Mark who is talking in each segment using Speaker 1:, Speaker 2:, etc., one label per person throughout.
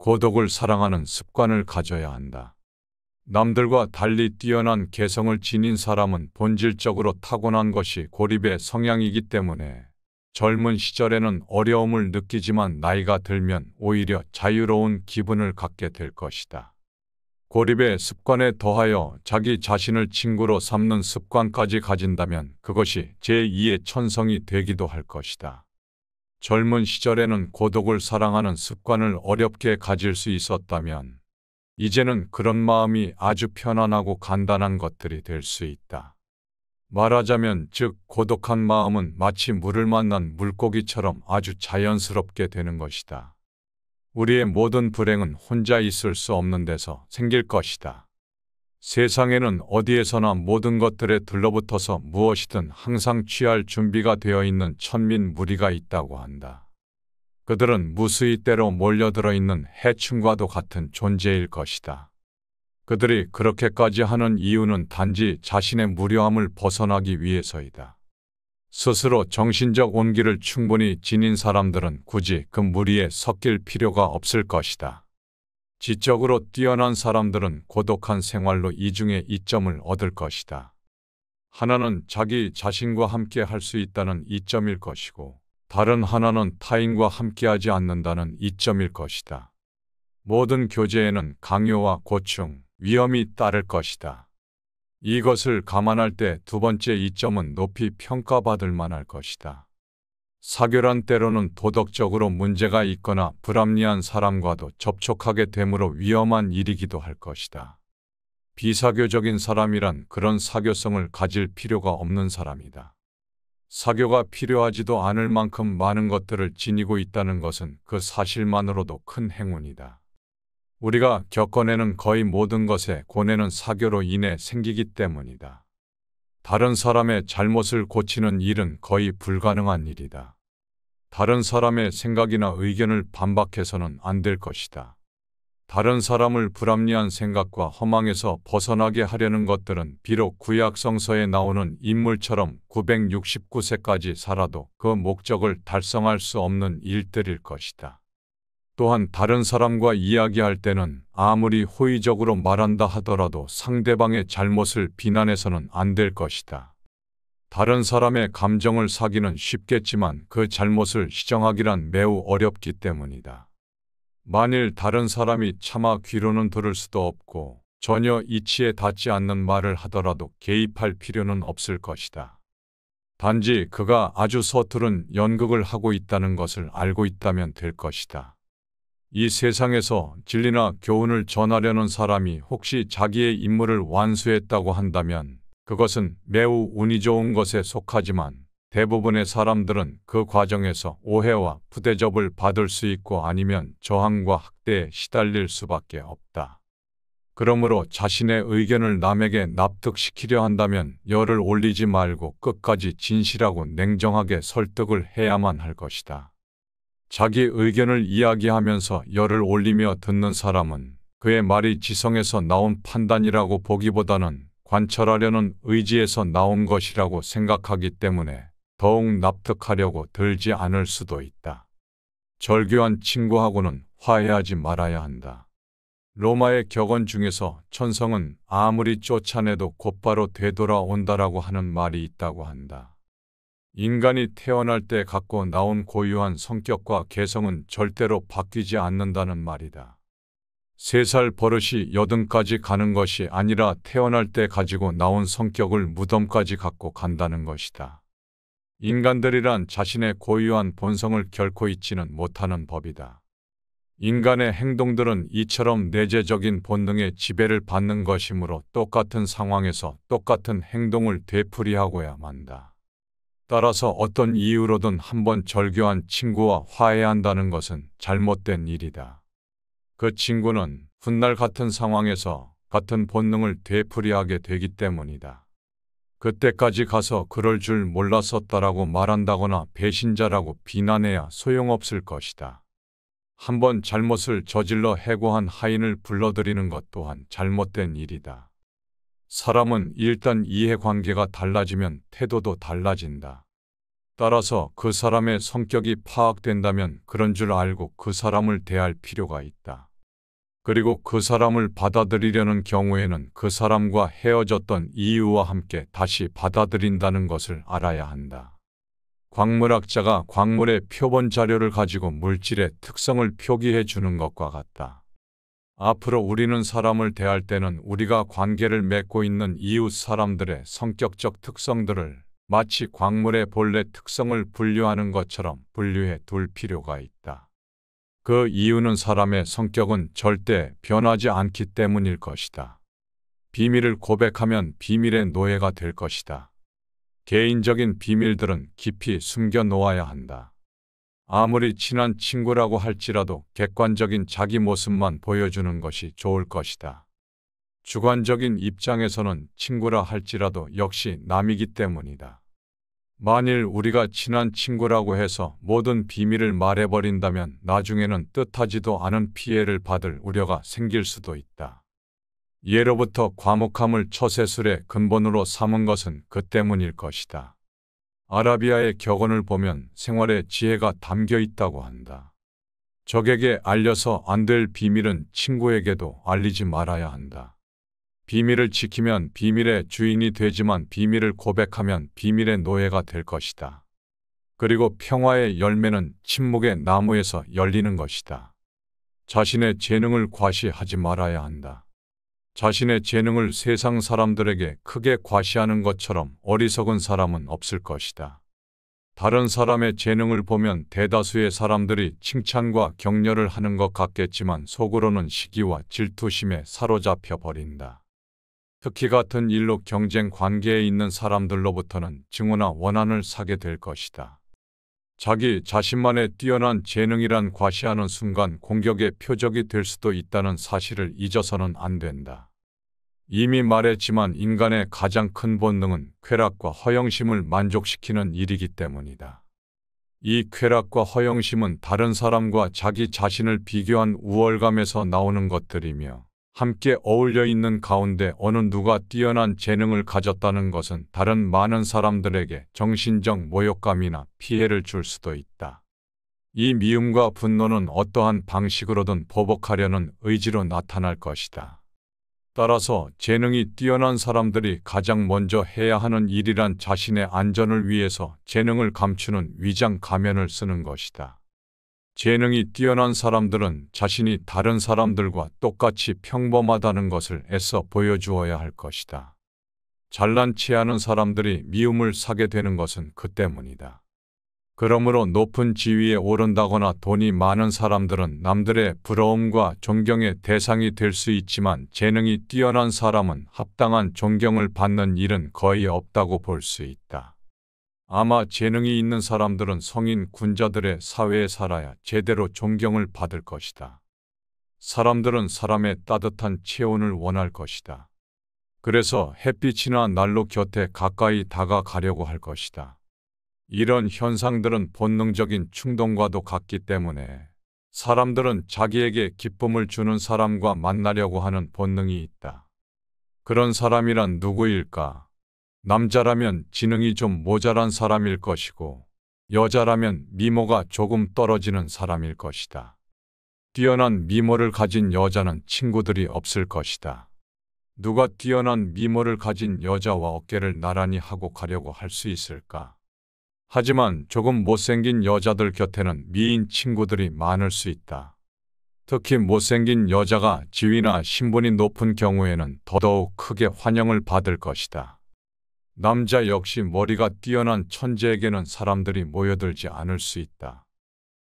Speaker 1: 고독을 사랑하는 습관을 가져야 한다. 남들과 달리 뛰어난 개성을 지닌 사람은 본질적으로 타고난 것이 고립의 성향이기 때문에 젊은 시절에는 어려움을 느끼지만 나이가 들면 오히려 자유로운 기분을 갖게 될 것이다. 고립의 습관에 더하여 자기 자신을 친구로 삼는 습관까지 가진다면 그것이 제2의 천성이 되기도 할 것이다. 젊은 시절에는 고독을 사랑하는 습관을 어렵게 가질 수 있었다면 이제는 그런 마음이 아주 편안하고 간단한 것들이 될 수 있다. 말하자면 즉 고독한 마음은 마치 물을 만난 물고기처럼 아주 자연스럽게 되는 것이다. 우리의 모든 불행은 혼자 있을 수 없는 데서 생길 것이다. 세상에는 어디에서나 모든 것들에 들러붙어서 무엇이든 항상 취할 준비가 되어 있는 천민 무리가 있다고 한다. 그들은 무수히 때로 몰려들어 있는 해충과도 같은 존재일 것이다. 그들이 그렇게까지 하는 이유는 단지 자신의 무료함을 벗어나기 위해서이다. 스스로 정신적 온기를 충분히 지닌 사람들은 굳이 그 무리에 섞일 필요가 없을 것이다. 지적으로 뛰어난 사람들은 고독한 생활로 이중의 이점을 얻을 것이다. 하나는 자기 자신과 함께 할 수 있다는 이점일 것이고 다른 하나는 타인과 함께하지 않는다는 이점일 것이다. 모든 교제에는 강요와 고충, 위험이 따를 것이다. 이것을 감안할 때 두 번째 이점은 높이 평가받을 만할 것이다. 사교란 때로는 도덕적으로 문제가 있거나 불합리한 사람과도 접촉하게 되므로 위험한 일이기도 할 것이다. 비사교적인 사람이란 그런 사교성을 가질 필요가 없는 사람이다. 사교가 필요하지도 않을 만큼 많은 것들을 지니고 있다는 것은 그 사실만으로도 큰 행운이다. 우리가 겪어내는 거의 모든 것의 고뇌는 사교로 인해 생기기 때문이다. 다른 사람의 잘못을 고치는 일은 거의 불가능한 일이다. 다른 사람의 생각이나 의견을 반박해서는 안 될 것이다. 다른 사람을 불합리한 생각과 허망에서 벗어나게 하려는 것들은 비록 구약 성서에 나오는 인물처럼 969세까지 살아도 그 목적을 달성할 수 없는 일들일 것이다. 또한 다른 사람과 이야기할 때는 아무리 호의적으로 말한다 하더라도 상대방의 잘못을 비난해서는 안 될 것이다. 다른 사람의 감정을 사기는 쉽겠지만 그 잘못을 시정하기란 매우 어렵기 때문이다. 만일 다른 사람이 차마 귀로는 들을 수도 없고 전혀 이치에 닿지 않는 말을 하더라도 개입할 필요는 없을 것이다. 단지 그가 아주 서투른 연극을 하고 있다는 것을 알고 있다면 될 것이다. 이 세상에서 진리나 교훈을 전하려는 사람이 혹시 자기의 임무를 완수했다고 한다면 그것은 매우 운이 좋은 것에 속하지만 대부분의 사람들은 그 과정에서 오해와 부대접을 받을 수 있고 아니면 저항과 학대에 시달릴 수밖에 없다. 그러므로 자신의 의견을 남에게 납득시키려 한다면 열을 올리지 말고 끝까지 진실하고 냉정하게 설득을 해야만 할 것이다. 자기 의견을 이야기하면서 열을 올리며 듣는 사람은 그의 말이 지성에서 나온 판단이라고 보기보다는 관철하려는 의지에서 나온 것이라고 생각하기 때문에 더욱 납득하려고 들지 않을 수도 있다. 절교한 친구하고는 화해하지 말아야 한다. 로마의 격언 중에서 천성은 아무리 쫓아내도 곧바로 되돌아온다라고 하는 말이 있다고 한다. 인간이 태어날 때 갖고 나온 고유한 성격과 개성은 절대로 바뀌지 않는다는 말이다. 3살 버릇이 여든까지 가는 것이 아니라 태어날 때 가지고 나온 성격을 무덤까지 갖고 간다는 것이다. 인간들이란 자신의 고유한 본성을 결코 잊지는 못하는 법이다. 인간의 행동들은 이처럼 내재적인 본능의 지배를 받는 것이므로 똑같은 상황에서 똑같은 행동을 되풀이하고야 만다. 따라서 어떤 이유로든 한번 절교한 친구와 화해한다는 것은 잘못된 일이다. 그 친구는 훗날 같은 상황에서 같은 본능을 되풀이하게 되기 때문이다. 그때까지 가서 그럴 줄 몰랐었다라고 말한다거나 배신자라고 비난해야 소용없을 것이다. 한번 잘못을 저질러 해고한 하인을 불러들이는 것 또한 잘못된 일이다. 사람은 일단 이해관계가 달라지면 태도도 달라진다. 따라서 그 사람의 성격이 파악된다면 그런 줄 알고 그 사람을 대할 필요가 있다. 그리고 그 사람을 받아들이려는 경우에는 그 사람과 헤어졌던 이유와 함께 다시 받아들인다는 것을 알아야 한다. 광물학자가 광물의 표본 자료를 가지고 물질의 특성을 표기해 주는 것과 같다. 앞으로 우리는 사람을 대할 때는 우리가 관계를 맺고 있는 이웃 사람들의 성격적 특성들을 마치 광물의 본래 특성을 분류하는 것처럼 분류해 둘 필요가 있다. 그 이유는 사람의 성격은 절대 변하지 않기 때문일 것이다. 비밀을 고백하면 비밀의 노예가 될 것이다. 개인적인 비밀들은 깊이 숨겨 놓아야 한다. 아무리 친한 친구라고 할지라도 객관적인 자기 모습만 보여주는 것이 좋을 것이다. 주관적인 입장에서는 친구라 할지라도 역시 남이기 때문이다. 만일 우리가 친한 친구라고 해서 모든 비밀을 말해버린다면 나중에는 뜻하지도 않은 피해를 받을 우려가 생길 수도 있다. 예로부터 과묵함을 처세술의 근본으로 삼은 것은 그 때문일 것이다. 아라비아의 격언을 보면 생활의 지혜가 담겨 있다고 한다. 적에게 알려서 안 될 비밀은 친구에게도 알리지 말아야 한다. 비밀을 지키면 비밀의 주인이 되지만 비밀을 고백하면 비밀의 노예가 될 것이다. 그리고 평화의 열매는 침묵의 나무에서 열리는 것이다. 자신의 재능을 과시하지 말아야 한다. 자신의 재능을 세상 사람들에게 크게 과시하는 것처럼 어리석은 사람은 없을 것이다. 다른 사람의 재능을 보면 대다수의 사람들이 칭찬과 격려를 하는 것 같겠지만 속으로는 시기와 질투심에 사로잡혀 버린다. 특히 같은 일로 경쟁 관계에 있는 사람들로부터는 증오나 원한을 사게 될 것이다. 자기 자신만의 뛰어난 재능이란 과시하는 순간 공격의 표적이 될 수도 있다는 사실을 잊어서는 안 된다. 이미 말했지만 인간의 가장 큰 본능은 쾌락과 허영심을 만족시키는 일이기 때문이다. 이 쾌락과 허영심은 다른 사람과 자기 자신을 비교한 우월감에서 나오는 것들이며 함께 어울려 있는 가운데 어느 누가 뛰어난 재능을 가졌다는 것은 다른 많은 사람들에게 정신적 모욕감이나 피해를 줄 수도 있다. 이 미움과 분노는 어떠한 방식으로든 보복하려는 의지로 나타날 것이다. 따라서 재능이 뛰어난 사람들이 가장 먼저 해야 하는 일이란 자신의 안전을 위해서 재능을 감추는 위장 가면을 쓰는 것이다. 재능이 뛰어난 사람들은 자신이 다른 사람들과 똑같이 평범하다는 것을 애써 보여주어야 할 것이다. 잘난 체하는 사람들이 미움을 사게 되는 것은 그 때문이다. 그러므로 높은 지위에 오른다거나 돈이 많은 사람들은 남들의 부러움과 존경의 대상이 될 수 있지만 재능이 뛰어난 사람은 합당한 존경을 받는 일은 거의 없다고 볼 수 있다. 아마 재능이 있는 사람들은 성인 군자들의 사회에 살아야 제대로 존경을 받을 것이다. 사람들은 사람의 따뜻한 체온을 원할 것이다. 그래서 햇빛이나 난로 곁에 가까이 다가가려고 할 것이다. 이런 현상들은 본능적인 충동과도 같기 때문에 사람들은 자기에게 기쁨을 주는 사람과 만나려고 하는 본능이 있다. 그런 사람이란 누구일까? 남자라면 지능이 좀 모자란 사람일 것이고 여자라면 미모가 조금 떨어지는 사람일 것이다. 뛰어난 미모를 가진 여자는 친구들이 없을 것이다. 누가 뛰어난 미모를 가진 여자와 어깨를 나란히 하고 가려고 할 수 있을까? 하지만 조금 못생긴 여자들 곁에는 미인 친구들이 많을 수 있다. 특히 못생긴 여자가 지위나 신분이 높은 경우에는 더더욱 크게 환영을 받을 것이다. 남자 역시 머리가 뛰어난 천재에게는 사람들이 모여들지 않을 수 있다.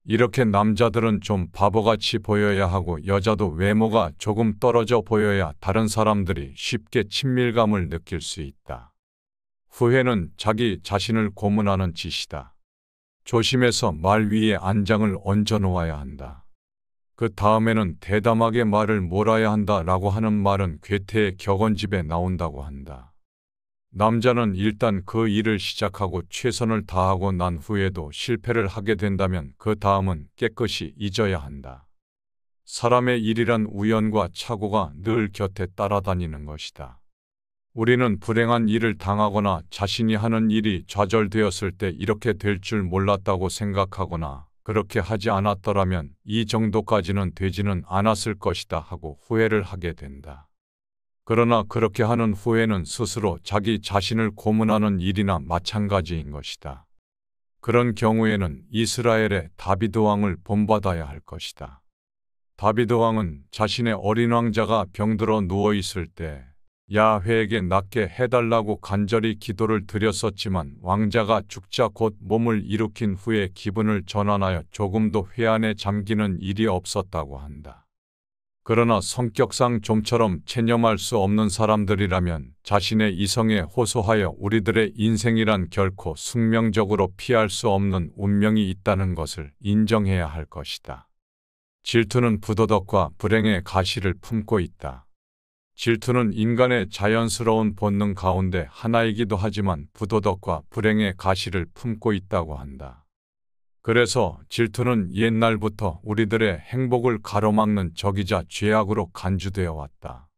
Speaker 1: 이렇게 남자들은 좀 바보같이 보여야 하고 여자도 외모가 조금 떨어져 보여야 다른 사람들이 쉽게 친밀감을 느낄 수 있다. 후회는 자기 자신을 고문하는 짓이다. 조심해서 말 위에 안장을 얹어 놓아야 한다. 그 다음에는 대담하게 말을 몰아야 한다라고 하는 말은 괴테의 격언집에 나온다고 한다. 남자는 일단 그 일을 시작하고 최선을 다하고 난 후에도 실패를 하게 된다면 그 다음은 깨끗이 잊어야 한다. 사람의 일이란 우연과 착오가 늘 곁에 따라다니는 것이다. 우리는 불행한 일을 당하거나 자신이 하는 일이 좌절되었을 때 이렇게 될 줄 몰랐다고 생각하거나 그렇게 하지 않았더라면 이 정도까지는 되지는 않았을 것이다 하고 후회를 하게 된다. 그러나 그렇게 하는 후회는 스스로 자기 자신을 고문하는 일이나 마찬가지인 것이다. 그런 경우에는 이스라엘의 다비드 왕을 본받아야 할 것이다. 다비드 왕은 자신의 어린 왕자가 병들어 누워 있을 때 야훼에게 낫게 해달라고 간절히 기도를 드렸었지만 왕자가 죽자 곧 몸을 일으킨 후에 기분을 전환하여 조금도 회한에 잠기는 일이 없었다고 한다. 그러나 성격상 좀처럼 체념할 수 없는 사람들이라면 자신의 이성에 호소하여 우리들의 인생이란 결코 숙명적으로 피할 수 없는 운명이 있다는 것을 인정해야 할 것이다. 질투는 부도덕과 불행의 가시를 품고 있다. 질투는 인간의 자연스러운 본능 가운데 하나이기도 하지만 부도덕과 불행의 가시를 품고 있다고 한다. 그래서 질투는 옛날부터 우리들의 행복을 가로막는 적이자 죄악으로 간주되어 왔다.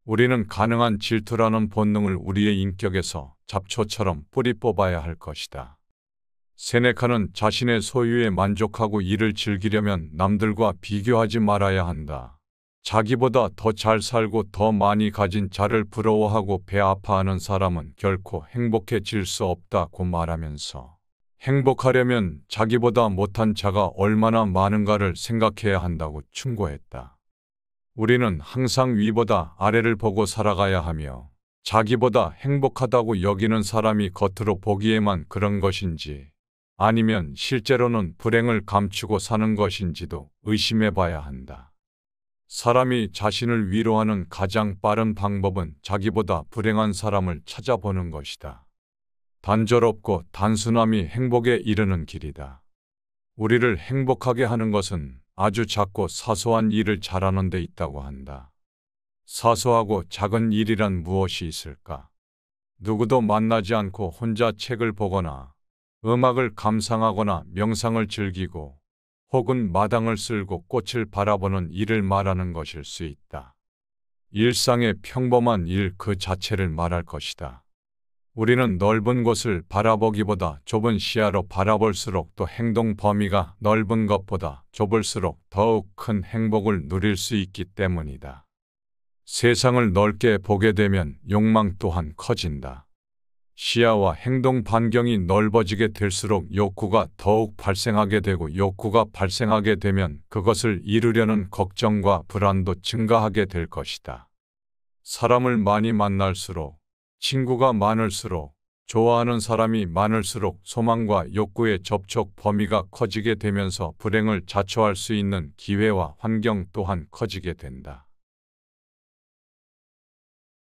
Speaker 1: 우리는 가능한 질투라는 본능을 우리의 인격에서 잡초처럼 뿌리 뽑아야 할 것이다. 세네카는 자신의 소유에 만족하고 이를 즐기려면 남들과 비교하지 말아야 한다. 자기보다 더 잘 살고 더 많이 가진 자를 부러워하고 배 아파하는 사람은 결코 행복해질 수 없다고 말하면서 행복하려면 자기보다 못한 자가 얼마나 많은가를 생각해야 한다고 충고했다. 우리는 항상 위보다 아래를 보고 살아가야 하며 자기보다 행복하다고 여기는 사람이 겉으로 보기에만 그런 것인지 아니면 실제로는 불행을 감추고 사는 것인지도 의심해 봐야 한다. 사람이 자신을 위로하는 가장 빠른 방법은 자기보다 불행한 사람을 찾아보는 것이다. 단조롭고 단순함이 행복에 이르는 길이다. 우리를 행복하게 하는 것은 아주 작고 사소한 일을 잘하는 데 있다고 한다. 사소하고 작은 일이란 무엇이 있을까? 누구도 만나지 않고 혼자 책을 보거나 음악을 감상하거나 명상을 즐기고 혹은 마당을 쓸고 꽃을 바라보는 일을 말하는 것일 수 있다. 일상의 평범한 일 그 자체를 말할 것이다. 우리는 넓은 곳을 바라보기보다 좁은 시야로 바라볼수록 또 행동 범위가 넓은 것보다 좁을수록 더욱 큰 행복을 누릴 수 있기 때문이다. 세상을 넓게 보게 되면 욕망 또한 커진다. 시야와 행동 반경이 넓어지게 될수록 욕구가 더욱 발생하게 되고 욕구가 발생하게 되면 그것을 이루려는 걱정과 불안도 증가하게 될 것이다. 사람을 많이 만날수록, 친구가 많을수록, 좋아하는 사람이 많을수록 소망과 욕구의 접촉 범위가 커지게 되면서 불행을 자초할 수 있는 기회와 환경 또한 커지게 된다.